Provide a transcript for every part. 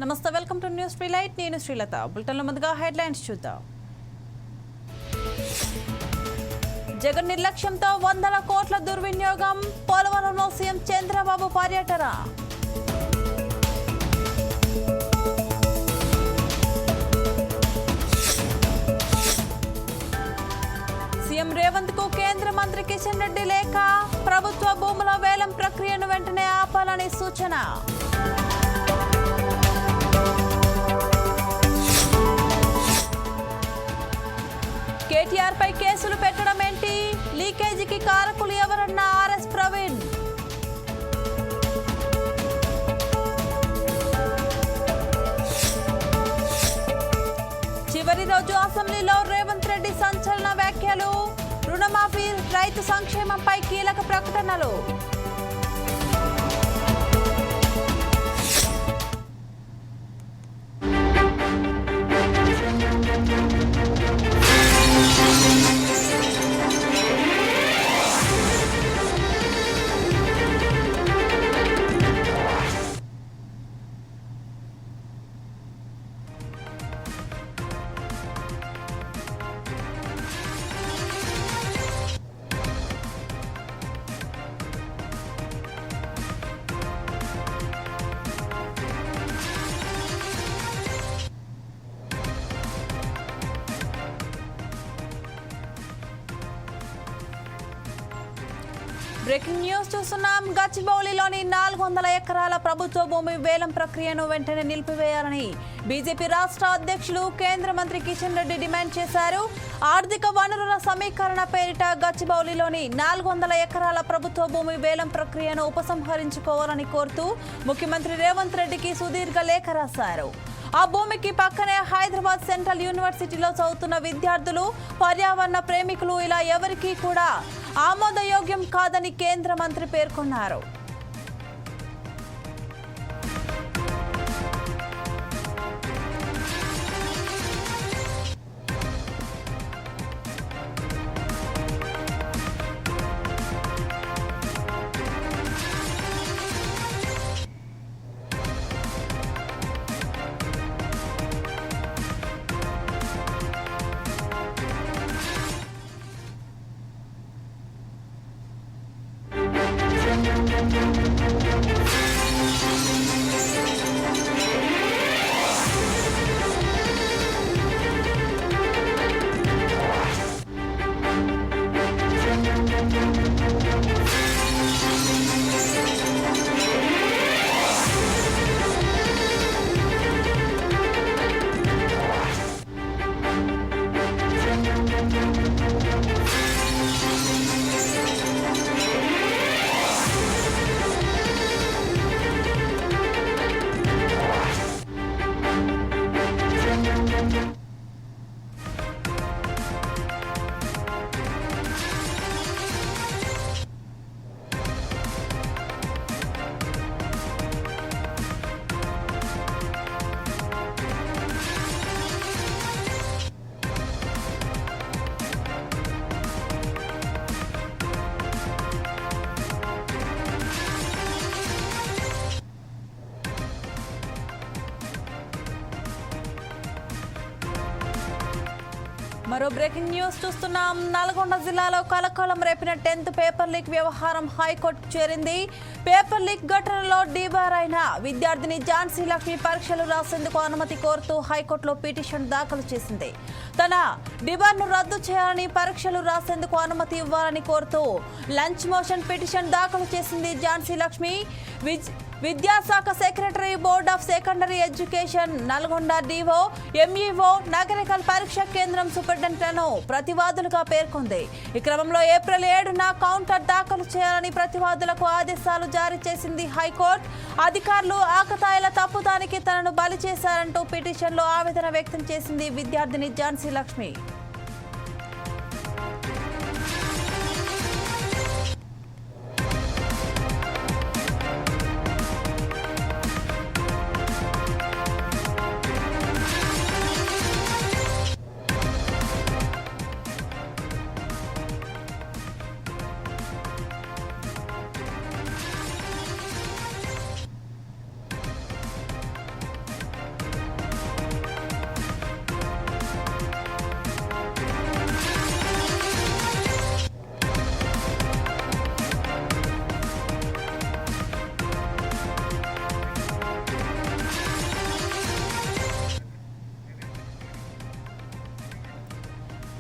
నమస్తే, welcome to news ఫ్రీలైట్. నేను శ్రీలత. బులెటిన్లో ముందుగా హెడ్లైన్స్ చూద్దాం. జగన్ నిర్లక్ష్యంతో వందల కోట్ల దుర్వినియోగం. పోలవరంలో సీఎం చంద్రబాబు పర్యటన. సీఎం రేవంత్ కు కేంద్ర మంత్రి కిషన్ రెడ్డి లేఖ. ప్రభుత్వ భూముల వేలం ప్రక్రియను వెంటనే ఆపాలని సూచన. కేటీఆర్ పై కేసులు పెట్టడం ఏంటి? లీకేజీకి కారకులు ఎవరన్న ఆర్ఎస్ ప్రవీణ్. చివరి రోజు అసెంబ్లీలో రేవంత్ రెడ్డి సంచలన వ్యాఖ్యలు. రుణమాఫీ, రైతు సంక్షేమంపై కీలక ప్రకటనలు. బ్రేకింగ్ న్యూస్ చూస్తున్నాం. గచ్చిబౌలిలోని 400 ఎకరాల ప్రభుత్వ భూమి వేలం ప్రక్రియను వెంటనే నిలిపివేయాలని బీజేపీ రాష్ట్ర అధ్యక్షులు కేంద్ర మంత్రి కిషన్ రెడ్డి డిమాండ్ చేశారు. ఆర్థిక వనరుల సమీకరణ పేరిట గచ్చిబౌలిలోని 400 ఎకరాల ప్రభుత్వ భూమి వేలం ప్రక్రియను ఉపసంహరించుకోవాలని కోరుతూ ముఖ్యమంత్రి రేవంత్ రెడ్డికి సుదీర్ఘ లేఖ రాశారు. ఆ భూమికి పక్కనే హైదరాబాద్ సెంట్రల్ యూనివర్సిటీలో చదువుతున్న విద్యార్థులు, పర్యావరణ ప్రేమికులు ఇలా ఎవరికీ కూడా ఆమోదయోగ్యం కాదని కేంద్ర మంత్రి పేర్కొన్నారు. మరో బ్రేకింగ్ న్యూస్ చూస్తున్నాం. నల్గొండ జిల్లాలో కలకలం రేపిన 10th పేపర్ లీక్ వ్యవహారం హైకోర్టుకు చేరింది. పేపర్ లీక్ ఘటనలో డీబార్ అయిన విద్యార్థిని ఝాన్సీ లక్ష్మి పరీక్షలు రాసేందుకు అనుమతి కోరుతూ హైకోర్టులో పిటిషన్ దాఖలు చేసింది. తన డిబార్ను రద్దు చేయాలని, పరీక్షలు రాసేందుకు అనుమతి ఇవ్వాలని కోరుతూ లంచ్ మోషన్ పిటిషన్ దాఖలు చేసింది ఝాన్సీ లక్ష్మి. విద్యాశాఖ secretary, board of secondary education, Nalgonda DO, MEO, Nagarikal పరీక్షా కేంద్రం సూపరింటెండెంట్లను ప్రతివాదులుగా పేర్కొంది. ఈ క్రమంలో ఏప్రిల్ 7న కౌంటర్ దాఖలు చేయాలని ప్రతివాదులకు ఆదేశాలు జారీ చేసింది హైకోర్టు. అధికారులు ఆకతాయిల తప్పుదానికి తనను బలి చేశారంటూ పిటిషన్లో ఆవేదన వ్యక్తం చేసింది విద్యార్థిని ఝాన్సీ లక్ష్మి.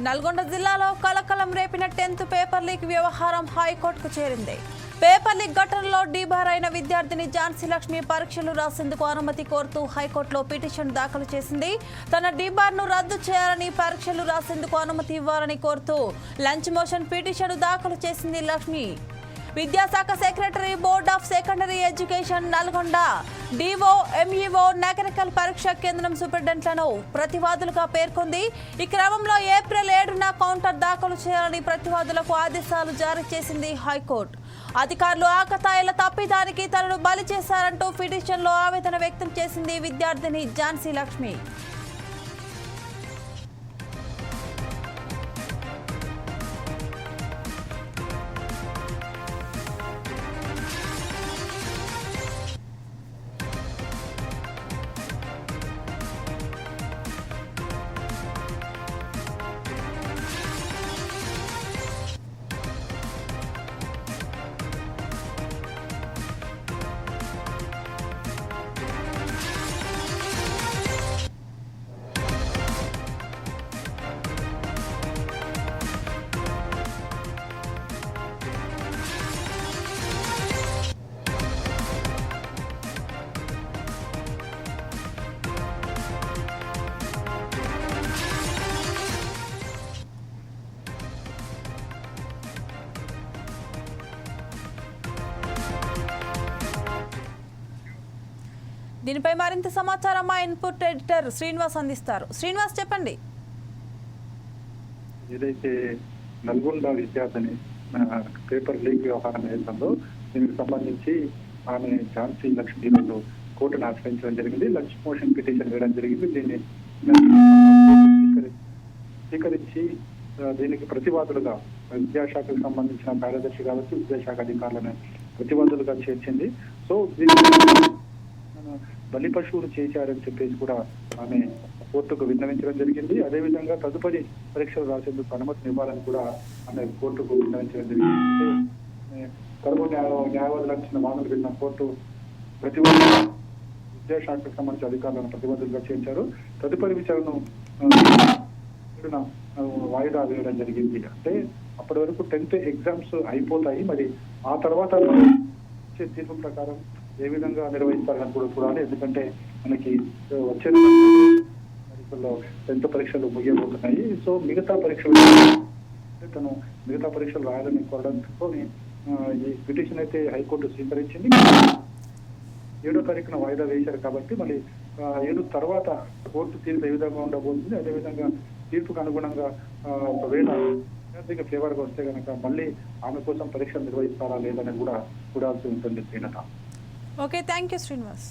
నల్గొండ జిల్లాలో కలకలం రేపిన 10th పేపర్ లీక్ వ్యవహారం హైకోర్టుకు చేరింది. పేపర్ లీక్ ఘటనలో డీబార్ అయిన విద్యార్థిని ఝాన్సీ లక్ష్మి పరీక్షలు రాసేందుకు అనుమతి కోరుతూ హైకోర్టులో పిటిషన్ దాఖలు చేసింది. తన డీబార్ను రద్దు చేయాలని, పరీక్షలు రాసేందుకు అనుమతి ఇవ్వాలని కోరుతూ లంచ్ మోషన్ పిటిషన్ దాఖలు చేసింది లక్ష్మి. విద్యాశాఖ secretary, board of secondary education Nalgonda, DO, MEO, Nagarikal పరీక్షా కేంద్రం సూపరింటెండెంట్లను ప్రతివాదులుగా పేర్కొంది. ఈ క్రమంలో ఏప్రిల్ 7న కౌంటర్ దాఖలు చేయాలని ప్రతివాదులకు ఆదేశాలు జారీ చేసింది హైకోర్టు. అధికారులు ఆకతాయిల తప్పిదానికి తనను బలి చేశారంటూ పిటిషన్లో ఆవేదన వ్యక్తం చేసింది విద్యార్థిని ఝాన్సీ లక్ష్మి. దీనిపై మరింత సమాచారం మా ఇన్పుట్ ఎడిటర్ శ్రీనివాస్ అందిస్తారు. శ్రీనివాస్, చెప్పండి. ఏదైతే నల్గొండ విద్యార్థిని పేపర్ లీక్ వ్యవహారం ఏదో దీనికి సంబంధించి ఆమె ఝాన్సీ లక్ష్మి కోర్టును ఆశ్రయించడం జరిగింది. లంచ్ మోషన్ పిటిషన్ వేయడం జరిగింది. దీన్ని స్వీకరించి దీనికి ప్రతివాదులుగా విద్యాశాఖకు సంబంధించిన కార్యదర్శి కావచ్చు, విద్యాశాఖ అధికారులను ప్రతివాదులుగా చేర్చింది. సో బలి పశువులు చేశారని చెప్పేసి కూడా ఆమె కోర్టుకు విన్నవించడం జరిగింది. అదేవిధంగా తదుపరి పరీక్షలు రాసేందుకు అనుమతిని ఇవ్వాలని కూడా ఆమె కోర్టుకు విన్నవించడం జరిగింది. కరువు న్యాయవాదులకు ఇచ్చిన వాదనలు విన్న కోర్టు విద్యాశాఖకు సంబంధించిన అధికారులను ప్రతివాదులుగా చేర్చారు. తదుపరి విచారణను వాయిదా వేయడం జరిగింది. అంటే అప్పటి వరకు 10th ఎగ్జామ్స్ అయిపోతాయి. మరి ఆ తర్వాత తీర్పు ప్రకారం ఏ విధంగా నిర్వహిస్తారని కూడా చూడాలి. ఎందుకంటే మనకి వచ్చే పరీక్షల్లో 10th పరీక్షలు ముగియబోతున్నాయి. సో మిగతా పరీక్షలు రాయాలని కోరడంతో ఈ పిటిషన్ అయితే హైకోర్టు స్వీకరించింది. 7వ తారీఖున వాయిదా వేశారు కాబట్టి మళ్ళీ 7 తర్వాత కోర్టు తీర్పు ఏ విధంగా ఉండబోతుంది, అదేవిధంగా తీర్పుకు అనుగుణంగా ఒకవేళ విద్యార్థికి ఫేవర్ గా వస్తే కనుక మళ్ళీ ఆమె కోసం పరీక్షలు నిర్వహిస్తారా లేదని కూడా చూడాల్సి ఉంటుంది. శ్రీనత. Okay, thank you Srinivas.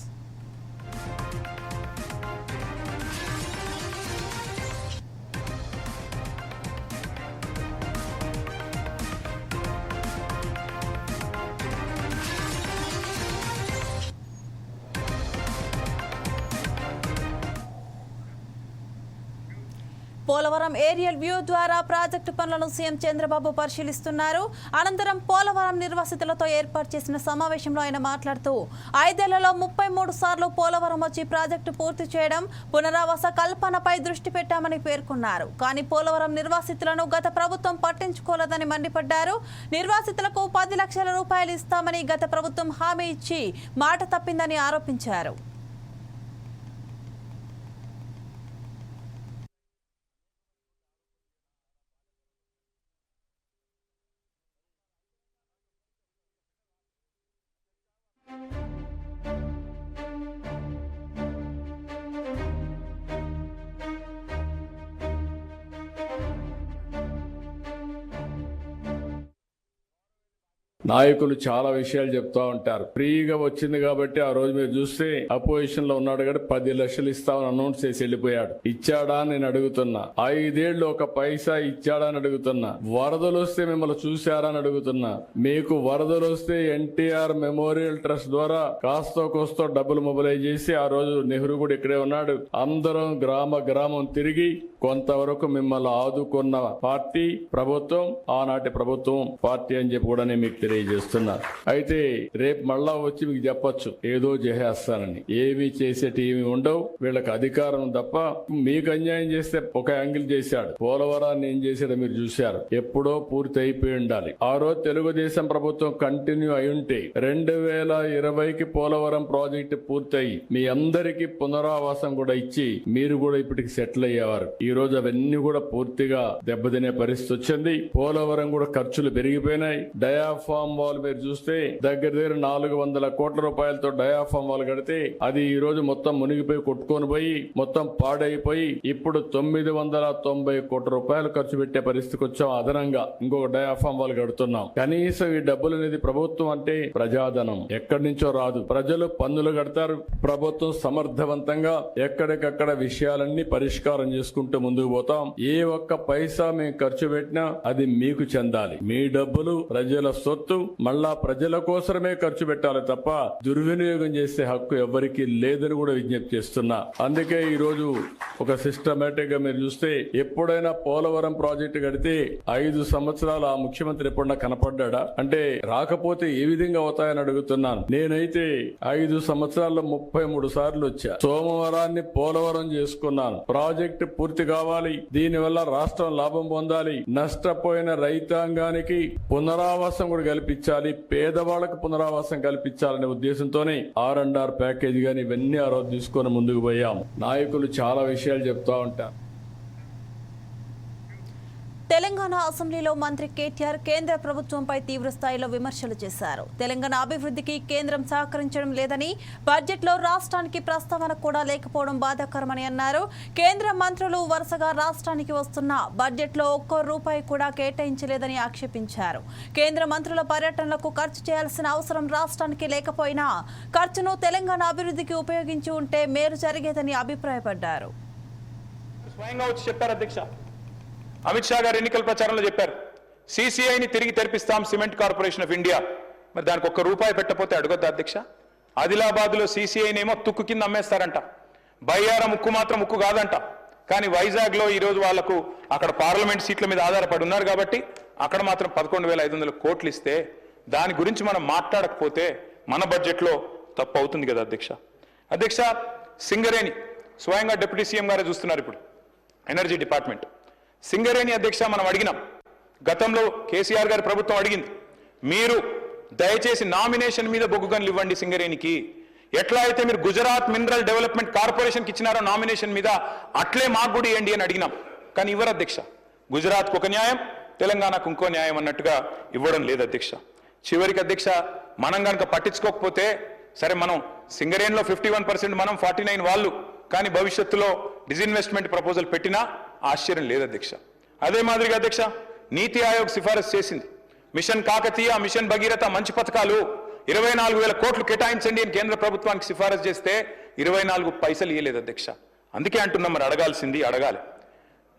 Polavaram aerial view ద్వారా ప్రాజెక్టు పనులను సీఎం చంద్రబాబు పరిశీలిస్తున్నారు. అనంతరం పోలవరం నిర్వాసితులతో ఏర్పాటు చేసిన సమావేశంలో ఆయన మాట్లాడుతూ 5 ఏళ్లలో 33 సార్లు పోలవరం వచ్చి ప్రాజెక్టు పూర్తి చేయడం, పునరావాస కల్పనపై దృష్టి పెట్టామని పేర్కొన్నారు. కానీ పోలవరం నిర్వాసితులను గత ప్రభుత్వం పట్టించుకోలేదని మండిపడ్డారు. నిర్వాసితులకు 10 లక్షల రూపాయలు ఇస్తామని గత ప్రభుత్వం హామీ ఇచ్చి మాట తప్పిందని ఆరోపించారు. నాయకులు చాలా విషయాలు చెప్తా ఉంటారు. ఫ్రీగా వచ్చింది కాబట్టి ఆ రోజు మీరు చూస్తే అపోజిషన్ లో ఉన్నాడు కాబట్టి 10 లక్షలు ఇస్తామని అనౌన్స్ చేసి వెళ్ళిపోయాడు. ఇచ్చాడా నేను అడుగుతున్నా. 5 ఏళ్లు ఒక పైసా ఇచ్చాడా అని అడుగుతున్నా. వరదలు వస్తే మిమ్మల్ని చూశారా అని అడుగుతున్నా. మీకు వరదలు వస్తే ఎన్టీఆర్ మెమోరియల్ ట్రస్ట్ ద్వారా కాస్తో కోస్తో డబ్బులు మొబిలైజ్ చేసి ఆ రోజు నెహ్రూ కూడా ఇక్కడే ఉన్నాడు. అందరం గ్రామం తిరిగి కొంతవరకు మిమ్మల్ని ఆదుకున్న పార్టీ ప్రభుత్వం, ఆనాటి ప్రభుత్వం పార్టీ అని చెప్పి కూడా నేను మీకు తెలియజేస్తాను. తెలియజేస్తున్నారు. అయితే రేపు మళ్ళా వచ్చి మీకు చెప్పొచ్చు ఏదో చేసేస్తానని. ఏమి చేసేటి ఏమి ఉండవు. వీళ్ళకి అధికారం తప్ప మీకు అన్యాయం చేస్తే ఒక యాంగిల్ చేశాడు. పోలవరాన్ని ఏం చేశాడో మీరు చూశారు. ఎప్పుడో పూర్తి అయిపోయి ఉండాలి. ఆ రోజు తెలుగుదేశం ప్రభుత్వం కంటిన్యూ అయి ఉంటే 2020కి పోలవరం ప్రాజెక్టు పూర్తయి మీ అందరికీ పునరావాసం కూడా ఇచ్చి మీరు కూడా ఇప్పటికి సెటిల్ అయ్యేవారు. ఈ రోజు అవన్నీ కూడా పూర్తిగా దెబ్బతినే పరిస్థితి వచ్చింది. పోలవరం కూడా ఖర్చులు పెరిగిపోయినాయి. డయాఫామ్ వాల్ మీరు చూస్తే దగ్గర 400 కోట్ల రూపాయలతో డయాఫామ్ వాల్ కడితే అది ఈ రోజు మొత్తం మునిగిపోయి కొట్టుకొని పోయి మొత్తం పాడైపోయి ఇప్పుడు 990 కోట్ల రూపాయలు ఖర్చు పెట్టే పరిస్థితికి వచ్చాం. అదనంగా ఇంకొక డయాఫామ్ వాల్ కడుతున్నాం. కనీసం ఈ డబ్బులు అనేది ప్రభుత్వం అంటే ప్రజాధనం ఎక్కడి నుంచో రాదు. ప్రజలు పన్నులు కడతారు. ప్రభుత్వం సమర్థవంతంగా ఎక్కడికక్కడ విషయాలన్నీ పరిష్కారం చేసుకుంటూ ముందుకు పోతాం. ఏ ఒక్క పైసా మేము ఖర్చు పెట్టినా అది మీకు చెందాలి. మీ డబ్బులు ప్రజల సొత్తు, మళ్ళా ప్రజల కోసమే ఖర్చు పెట్టాలి తప్ప దుర్వినియోగం చేసే హక్కు ఎవరికీ లేదని కూడా విజ్ఞప్తి చేస్తున్నా. అందుకే ఈ రోజు ఒక సిస్టమేటిక్ గా మీరు చూస్తే ఎప్పుడైనా పోలవరం ప్రాజెక్టు కడితే 5 సంవత్సరాలు ఆ ముఖ్యమంత్రి ఎప్పుడన్నా కనపడ్డా అంటే రాకపోతే ఏ విధంగా అవుతాయని అడుగుతున్నాను. నేనైతే 5 సంవత్సరాల్లో 33 సార్లు వచ్చా. సోమవారాన్ని పోలవరం చేసుకున్నాను. ప్రాజెక్టు పూర్తి కావాలి. దీనివల్ల రాష్ట్రం లాభం పొందాలి. నష్టపోయిన రైతాంగానికి పునరావాసం కూడా కల్పించాలి. పేదవాళ్లకు పునరావాసం కల్పించాలనే ఉద్దేశంతోనే R&R ప్యాకేజీ గాని ఇవన్నీ ఆ రోజు తీసుకొని ముందుకు పోయాం. నాయకులు చాలా విషయాలు చెప్తా ఉంటారు. తెలంగాణ అసెంబ్లీలో మంత్రి కేటీఆర్ కేంద్ర ప్రభుత్వంపై తీవ్ర స్థాయిలో విమర్శలు చేశారు. తెలంగాణ అభివృద్ధికి కేంద్రం సహకరించడం లేదని, బడ్జెట్లో రాష్ట్రానికి ప్రస్తావన కూడా లేకపోవడం బాధాకరమని అన్నారు. కేంద్ర మంత్రులు వరుసగా రాష్ట్రానికి వస్తున్న బడ్జెట్లో ఒక్క రూపాయి కూడా కేటాయించలేదని ఆక్షేపించారు. కేంద్ర మంత్రుల పర్యటనలకు ఖర్చు చేయాల్సిన అవసరం రాష్ట్రానికి లేకపోయినా ఖర్చును తెలంగాణ అభివృద్ధికి ఉపయోగించి ఉంటే మేలు జరిగేదని అభిప్రాయపడ్డారు. అమిత్ షా గారు ఎన్నికల ప్రచారంలో చెప్పారు, సిసిఐని తిరిగి తెరిపిస్తాం, సిమెంట్ కార్పొరేషన్ ఆఫ్ ఇండియా. మరి దానికి ఒక్క రూపాయి పెట్టకపోతే అడగొద్దు అధ్యక్ష. ఆదిలాబాద్లో సిసిఐనేమో తుక్కు కింద అమ్మేస్తారంట. బయ్యారం ఉక్కు మాత్రం ఉక్కు కాదంట. కానీ వైజాగ్లో ఈరోజు వాళ్లకు అక్కడ పార్లమెంట్ సీట్ల మీద ఆధారపడి ఉన్నారు కాబట్టి అక్కడ మాత్రం 11,500 కోట్లు ఇస్తే దాని గురించి మనం మాట్లాడకపోతే మన బడ్జెట్లో తప్పు అవుతుంది కదా అధ్యక్ష. అధ్యక్ష, సింగరేణి స్వయంగా డిప్యూటీ సీఎం గారే చూస్తున్నారు ఇప్పుడు, ఎనర్జీ డిపార్ట్మెంట్. సింగరేణి అధ్యక్ష మనం అడిగినాం, గతంలో కేసీఆర్ గారి ప్రభుత్వం అడిగింది, మీరు దయచేసి నామినేషన్ మీద బొగ్గు గన్లు ఇవ్వండి సింగరేణికి. ఎట్లా అయితే మీరు గుజరాత్ మినరల్ డెవలప్మెంట్ కార్పొరేషన్కి ఇచ్చినారో నామినేషన్ మీద అట్లే మాకు కూడా ఇవ్వండి అని అడిగినాం. కానీ ఇవ్వరు అధ్యక్ష. గుజరాత్కు ఒక న్యాయం, తెలంగాణకు ఇంకో న్యాయం అన్నట్టుగా ఇవ్వడం లేదు అధ్యక్ష. చివరికి అధ్యక్ష మనం కనుక పట్టించుకోకపోతే సరే, మనం సింగరేణిలో 51% మనం, 49 వాళ్ళు. కానీ భవిష్యత్తులో డిజిన్వెస్ట్మెంట్ ప్రపోజల్ పెట్టినా ఆశ్చర్యం లేదు అధ్యక్ష. అదే మాదిరిగా అధ్యక్ష నీతి ఆయోగ్ సిఫారసు చేసింది, మిషన్ కాకతీయ, మిషన్ భగీరథ మంచి పథకాలు 24,000 కోట్లు కేటాయించండి అని కేంద్ర ప్రభుత్వానికి సిఫారసు చేస్తే 24 పైసలు ఇవ్వలేదు అధ్యక్ష. అందుకే అంటున్నాం, మరి అడగాల్సింది అడగాలి.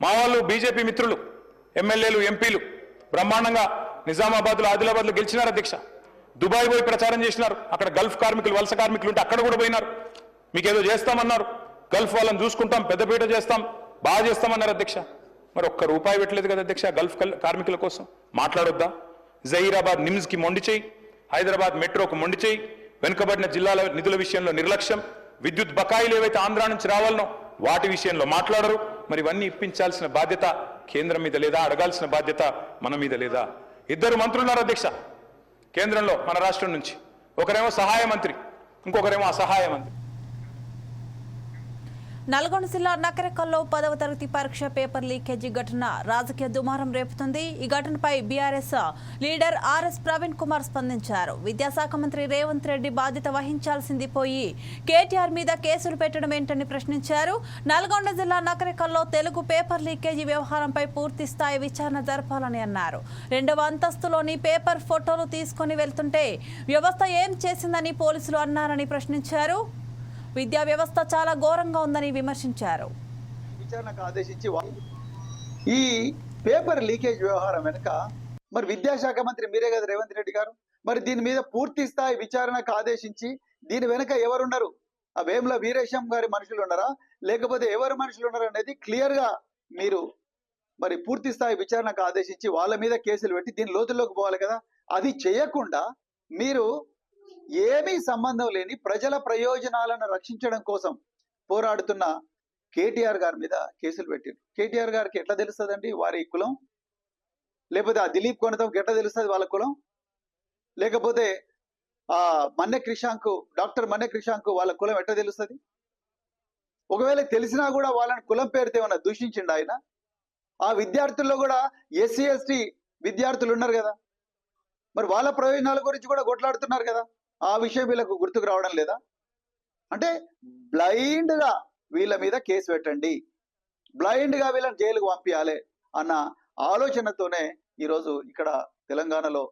మా వాళ్ళు బీజేపీ మిత్రులు, ఎమ్మెల్యేలు, ఎంపీలు బ్రహ్మాండంగా నిజామాబాద్లో, ఆదిలాబాద్లో గెలిచినారు అధ్యక్ష. దుబాయ్ పోయి ప్రచారం చేసినారు. అక్కడ గల్ఫ్ కార్మికులు, వలస కార్మికులు ఉంటే అక్కడ కూడా పోయినారు. మీకేదో చేస్తామన్నారు, గల్ఫ్ వాళ్ళని చూసుకుంటాం, పెద్దపీట చేస్తాం, బాగా చేస్తామన్నారు అధ్యక్ష. మరి ఒక్క రూపాయి పెట్టలేదు కదా అధ్యక్ష గల్ఫ్ కార్మికుల కోసం. మాట్లాడొద్దా? జహీరాబాద్ నిమ్స్కి మొండి చేయి, హైదరాబాద్ మెట్రోకు మొండి చేయి, వెనుకబడిన జిల్లాల నిధుల విషయంలో నిర్లక్ష్యం, విద్యుత్ బకాయిలు ఏవైతే ఆంధ్ర నుంచి రావాలనో వాటి విషయంలో మాట్లాడరు. మరి ఇవన్నీ ఇప్పించాల్సిన బాధ్యత కేంద్రం మీద లేదా? అడగాల్సిన బాధ్యత మన మీద లేదా? 2 మంత్రులున్నారు అధ్యక్ష కేంద్రంలో మన రాష్ట్రం నుంచి. ఒకరేమో సహాయ మంత్రి, ఇంకొకరేమో అసహాయ మంత్రి. నల్గొండ జిల్లా నకరేకల్లో 10వ తరగతి పరీక్ష పేపర్ లీకేజీ ఘటన రాజకీయ దుమారం రేపుతుంది. ఈ ఘటనపై BRS leader RS Praveen Kumar స్పందించారు. విద్యాశాఖ మంత్రి రేవంత్ రెడ్డి బాధ్యత వహించాల్సింది పోయి కేటీఆర్ మీద కేసులు పెట్టడం ఏంటని ప్రశ్నించారు. నల్గొండ జిల్లా నకరేకల్లో తెలుగు పేపర్ లీకేజీ వ్యవహారంపై పూర్తి స్థాయి విచారణ జరపాలని అన్నారు. 2వ అంతస్తులోని పేపర్ ఫోటోలు తీసుకుని వెళ్తుంటే వ్యవస్థ ఏం చేసిందని పోలీసులు అన్నారని ప్రశ్నించారు. విద్యా వ్యవస్థ చాలా ఘోరంగా ఉందని విమర్శించారు. విచారణకు ఆదేశించి ఈ పేపర్ లీకేజ్ వ్యవహారం వెనుక మరి విద్యాశాఖ మంత్రి మీరే కదా రేవంత్ రెడ్డి గారు. మరి దీని మీద పూర్తి స్థాయి విచారణకు ఆదేశించి దీని వెనుక ఎవరున్నారు? ఆ వేముల వీరేశం గారి మనుషులు ఉన్నారా, లేకపోతే ఎవరు మనుషులు ఉన్నారు అనేది క్లియర్ గా మీరు మరి పూర్తి స్థాయి విచారణకు ఆదేశించి వాళ్ళ మీద కేసులు పెట్టి దీని లోతుల్లోకి పోవాలి కదా. అది చేయకుండా మీరు ఏమీ సంబంధం లేని ప్రజల ప్రయోజనాలను రక్షించడం కోసం పోరాడుతున్న కేటీఆర్ గారి మీద కేసులు పెట్టారు. కేటీఆర్ గారికి ఎట్లా తెలుస్తుందండి వారి కులం? లేకపోతే ఆ దిలీప్ కొనతంకి ఎట్లా తెలుస్తుంది వాళ్ళ కులం? లేకపోతే డాక్టర్ మన్నె క్రిషాంక్ వాళ్ళ కులం ఎట్లా తెలుస్తుంది? ఒకవేళ తెలిసినా కూడా వాళ్ళని కులం పేరుతో ఏమన్నా దూషించిండు ఆయన? ఆ విద్యార్థుల్లో కూడా ఎస్సీ ఎస్టీ విద్యార్థులు ఉన్నారు కదా, మరి వాళ్ళ ప్రయోజనాల గురించి కూడా కొట్లాడుతున్నారు కదా, ఆ విషయం వీళ్ళకు గుర్తుకు రావడం లేదా? అంటే బ్లైండ్ గా వీళ్ళ మీద కేసు పెట్టండి, బ్లైండ్ గా వీళ్ళని జైలుకు పంపించాలి అన్న ఆలోచనతోనే ఈరోజు ఇక్కడ తెలంగాణలో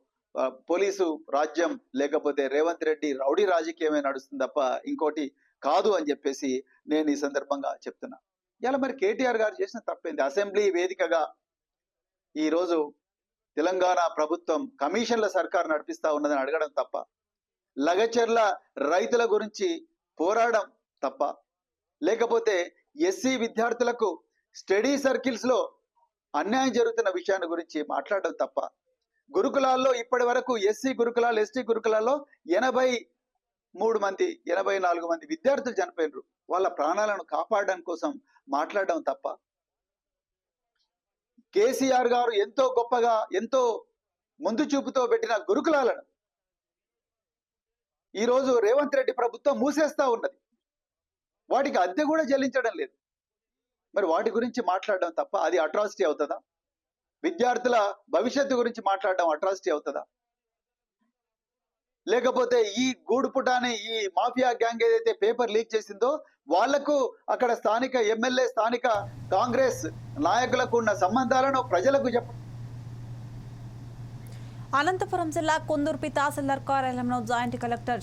పోలీసు రాజ్యం లేకపోతే రేవంత్ రెడ్డి రౌడీ రాజకీయమే నడుస్తుంది తప్ప ఇంకోటి కాదు అని చెప్పేసి నేను ఈ సందర్భంగా చెప్తున్నా. ఇలా మరి కేటీఆర్ గారు చేసిన తప్పేంది? అసెంబ్లీ వేదికగా ఈరోజు తెలంగాణ ప్రభుత్వం కమిషన్ల సర్కారు నడిపిస్తా ఉన్నదని అడగడం తప్ప, లగచర్ల రైతుల గురించి పోరాడడం తప్ప, లేకపోతే ఎస్సీ విద్యార్థులకు స్టడీ సర్కిల్స్ లో అన్యాయం జరుగుతున్న విషయాన్ని గురించి మాట్లాడడం తప్ప, గురుకులాల్లో ఇప్పటి వరకు ఎస్సీ గురుకులాలు ఎస్టీ గురుకులాల్లో 84 మంది విద్యార్థులు చనిపోయినారు. వాళ్ళ ప్రాణాలను కాపాడడం కోసం మాట్లాడడం తప్ప, కేసీఆర్ గారు ఎంతో గొప్పగా ఎంతో ముందు చూపుతో పెట్టిన గురుకులాలను ఈరోజు రేవంత్ రెడ్డి ప్రభుత్వం మూసేస్తా ఉన్నది. వాటికి అద్దె కూడా చెల్లించడం లేదు. మరి వాటి గురించి మాట్లాడడం తప్ప అది అట్రాసిటీ అవుతుందా? విద్యార్థుల భవిష్యత్తు గురించి మాట్లాడడం అట్రాసిటీ అవుతుందా? లేకపోతే ఈ గూడుపుటాని ఈ మాఫియా గ్యాంగ్ ఏదైతే పేపర్ లీక్ చేసిందో వాళ్లకు అక్కడ స్థానిక ఎమ్మెల్యే స్థానిక కాంగ్రెస్ నాయకులకు ఉన్న సంబంధాలను ప్రజలకు అనంతపురం జిల్లా కుందుర్పి తహసీల్దార్ కార్యాలయంలో జాయింట్ కలెక్టర్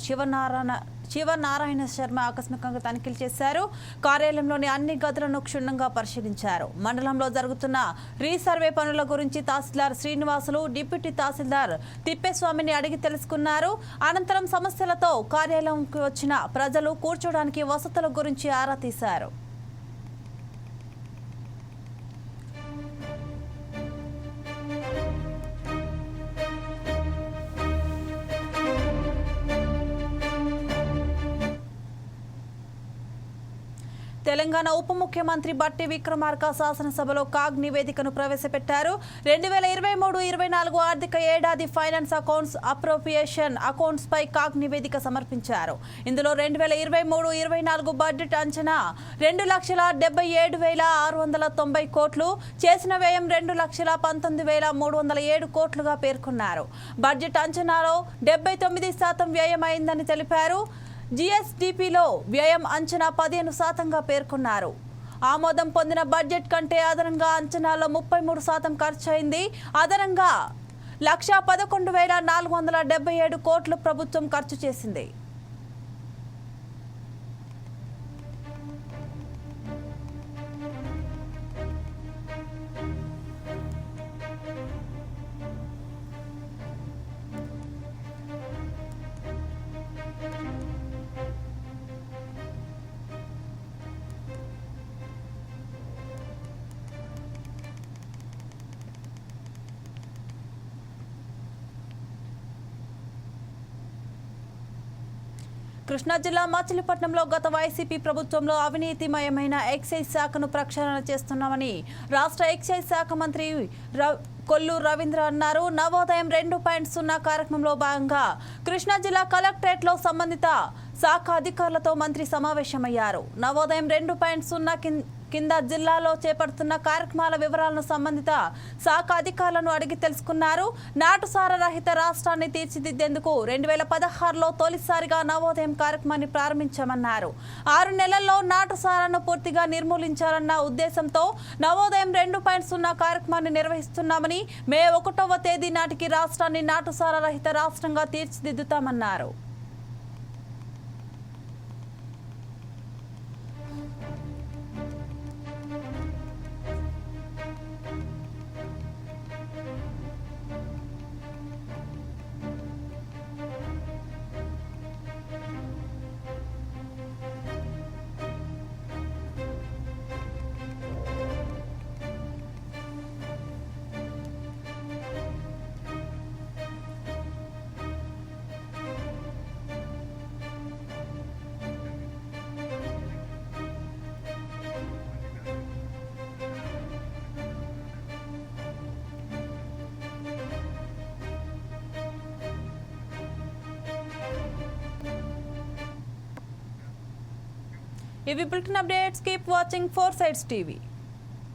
శివనారాయణ శర్మ ఆకస్మికంగా తనిఖీలు చేశారు. కార్యాలయంలోని అన్ని గదులను క్షుణ్ణంగా పరిశీలించారు. మండలంలో జరుగుతున్న రీసర్వే పనుల గురించి తహసీల్దార్ శ్రీనివాసులు డిప్యూటీ తహసీల్దార్ తిప్పేస్వామిని అడిగి తెలుసుకున్నారు. అనంతరం సమస్యలతో కార్యాలయంకి వచ్చిన ప్రజలు కూర్చోడానికి వసతుల గురించి ఆరా తీశారు. తెలంగాణ ఉప ముఖ్యమంత్రి బట్టి విక్రమార్క శాసనసభలో కాగ్ నివేదికను ప్రవేశపెట్టారు. 2023-24 ఆర్థిక ఏడాది ఫైనాన్స్ అకౌంట్స్ అప్రోప్రియేషన్ అకౌంట్స్ పై కాగ్ నివేదిక సమర్పించారు. ఇందులో 2023-24 బడ్జెట్ అంచనా 2,77,690 కోట్లు, చేసిన వ్యయం 2,19,307 కోట్లుగా పేర్కొన్నారు. బడ్జెట్ అంచనాలో 79% వ్యయం అయిందని తెలిపారు. జీఎస్డీపీలో వ్యయం అంచనా 15%గా పేర్కొన్నారు. ఆమోదం పొందిన బడ్జెట్ కంటే అదనంగా అంచనాలో 33% ఖర్చయింది. అదనంగా 1,11,477 కోట్లు ప్రభుత్వం ఖర్చు చేసింది. కృష్ణా జిల్లా మచిలీపట్నంలో గత వైసీపీ ప్రభుత్వంలో అవినీతిమయమైన ఎక్సైజ్ శాఖను ప్రక్షాళన చేస్తున్నామని రాష్ట్ర ఎక్సైజ్ శాఖ మంత్రి కొల్లు రవీంద్ర అన్నారు. నవోదయం 2.0 కార్యక్రమంలో భాగంగా కృష్ణా జిల్లా కలెక్టరేట్లో సంబంధిత శాఖ అధికారులతో మంత్రి సమావేశమయ్యారు. నవోదయం 2.0 కింద జిల్లాలో చేపడుతున్న కార్యక్రమాల వివరాలను సంబంధిత శాఖ అధికారులను అడిగి తెలుసుకున్నారు. నాటుసార రహిత రాష్ట్రాన్ని తీర్చిదిద్దేందుకు 2016లో తొలిసారిగా నవోదయం కార్యక్రమాన్ని ప్రారంభించామన్నారు. 6 నెలల్లో నాటుసారాను పూర్తిగా నిర్మూలించాలన్న ఉద్దేశంతో నవోదయం 2.0 కార్యక్రమాన్ని నిర్వహిస్తున్నామని, మే 1వ తేదీ నాటికి రాష్ట్రాన్ని నాటుసార రహిత రాష్ట్రంగా తీర్చిదిద్దుతామన్నారు. ఇవి bulletin updates. Keep watching 4 Sides TV.